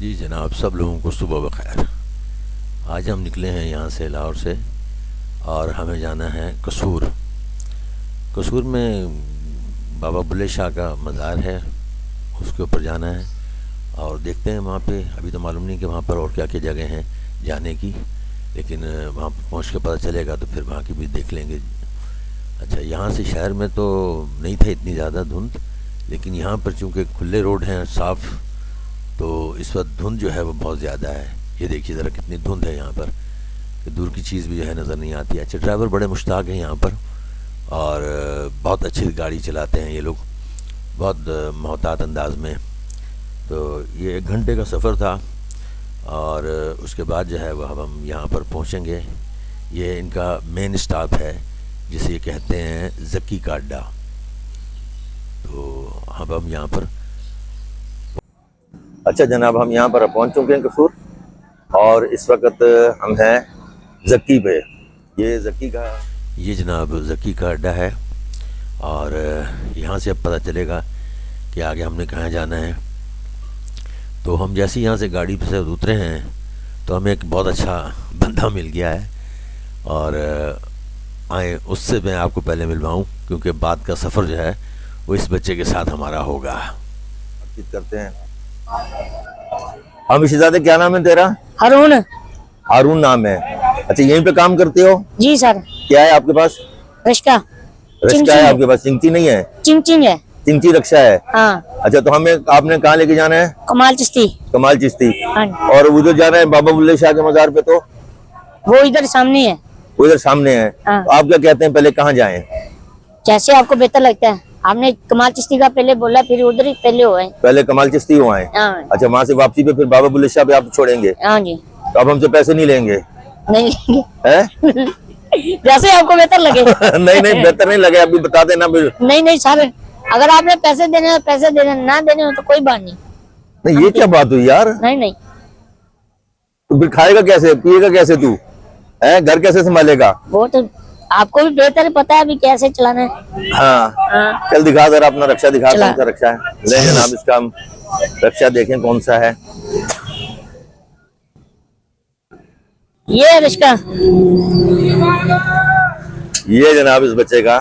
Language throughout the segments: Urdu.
جی جناب، سب لوگوں کو صبح بخیر۔ آج ہم نکلے ہیں یہاں سے لاہور سے، اور ہمیں جانا ہے قصور۔ قصور میں بابا بلے شاہ کا مزار ہے، اس کے اوپر جانا ہے اور دیکھتے ہیں وہاں پہ۔ ابھی تو معلوم نہیں کہ وہاں پر اور کیا کیا جگہ ہیں جانے کی، لیکن وہاں پہنچ کے پتہ چلے گا تو پھر وہاں کی بھی دیکھ لیں گے۔ اچھا، یہاں سے شہر میں تو نہیں تھا اتنی زیادہ دھند، لیکن یہاں پر چونکہ کھلے روڈ ہیں صاف، تو اس وقت دھند جو ہے وہ بہت زیادہ ہے۔ یہ دیکھیے ذرا کتنی دھند ہے یہاں پر کہ دور کی چیز بھی جو ہے نظر نہیں آتی۔ اچھا، ڈرائیور بڑے مشتاق ہیں یہاں پر، اور بہت اچھی گاڑی چلاتے ہیں یہ لوگ، بہت محتاط انداز میں۔ تو یہ 1 گھنٹے کا سفر تھا، اور اس کے بعد جو ہے وہ ہم یہاں پر پہنچیں گے۔ یہ ان کا مین اسٹاپ ہے، جسے یہ کہتے ہیں زکی کا اڈا۔ تو اب ہم یہاں پر اچھا جناب، ہم یہاں پر پہنچ چکے ہیں قصور، اور اس وقت ہم ہیں زکی پہ۔ یہ جناب زکی کا اڈا ہے، اور یہاں سے اب پتہ چلے گا کہ آگے ہم نے کہاں جانا ہے۔ تو ہم جیسے یہاں سے گاڑی پہ سے اترے ہیں تو ہمیں ایک بہت اچھا بندہ مل گیا ہے، اور آئیں اس سے میں آپ کو پہلے ملواؤں، کیونکہ بعد کا سفر جو ہے وہ اس بچے کے ساتھ ہمارا ہوگا۔ بات چیت کرتے ہیں۔ ہم شہزادے، کیا نام ہے تیرا؟ ہارون۔ ہارون نام ہے۔ اچھا، یہیں پہ کام کرتے ہو؟ جی سر۔ کیا ہے آپ کے پاس؟ رشکا۔ رکشا ہے آپ کے پاس؟ چنگچی نہیں ہے؟ چنگ ہے۔ چنگچی رکشا ہے؟ ہاں۔ اچھا، تو ہمیں آپ نے کہاں لے کے جانا ہے؟ کمال چشتی۔ کمال چشتی۔ ہاں۔ اور ادھر جانا ہے بابا بلے شاہ کے مزار پہ، تو وہ ادھر سامنے ہے۔ وہ ادھر سامنے ہے۔ ہاں۔ آپ کیا کہتے ہیں، پہلے کہاں جائیں؟ جیسے آپ کو بہتر لگتا ہے۔ آپ نے کمال چشتی کا پہلے بولا، پھر ادھر ہی پہلے ہوئے۔ پہلے کمال چشتی ہو آئیں؟ ہاں۔ اچھا، وہاں سے واپسی پہ پھر بابا بلے شاہ پہ آپ چھوڑیں گے؟ ہاں جی۔ تو اب ہم سے پیسے نہیں لیں گے؟ نہیں ہیں؟ جیسے آپ کو بہتر لگے۔ نہیں، بہتر نہیں لگے، ابھی بتا دینا پھر۔ نہیں سر، اگر آپ نے پیسے دینے ہو پیسے دینے، نہ دینے ہو تو کوئی بات نہیں۔ نہیں، یہ کیا بات ہوئی یار؟ نہیں تو پھر کھائے گا کیسے، پیے گا کیسے، تو گھر کیسے سنبھالے گا؟ وہ تو آپ کو بھی بہتر پتا ہے ابھی کیسے چلانا ہے۔ ہاں، چل دکھا ذرا اپنا رکشا، دکھا کون سا رکشا ہے۔ لے جناب، اس کا ہم رکشا دیکھیں کون سا ہے۔ یہ ہے رشکا۔ یہ جناب اس بچے کا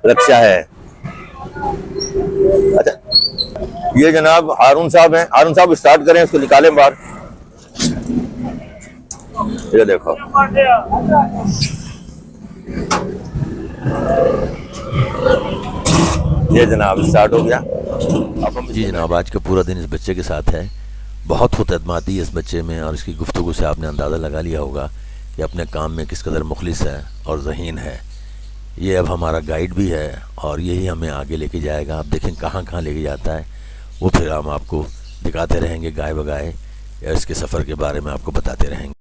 رکشا ہے۔ اچھا، یہ جناب ہارون صاحب ہیں۔ ہارون صاحب اسٹارٹ کریں، اس کو نکالیں باہر۔ یہ دیکھو، یہ جناب اسٹارٹ ہو گیا۔ جی جناب، آج کا پورا دن اس بچے کے ساتھ ہے۔ بہت خود اعتمادی ہے اس بچے میں، اور اس کی گفتگو سے آپ نے اندازہ لگا لیا ہوگا کہ اپنے کام میں کس قدر مخلص ہے اور ذہین ہے۔ یہ اب ہمارا گائیڈ بھی ہے، اور یہی ہمیں آگے لے کے جائے گا۔ آپ دیکھیں کہاں کہاں لے کے جاتا ہے، وہ پھر ہم آپ کو دکھاتے رہیں گے گائے بگائے، یا اس کے سفر کے بارے میں آپ کو بتاتے رہیں گے۔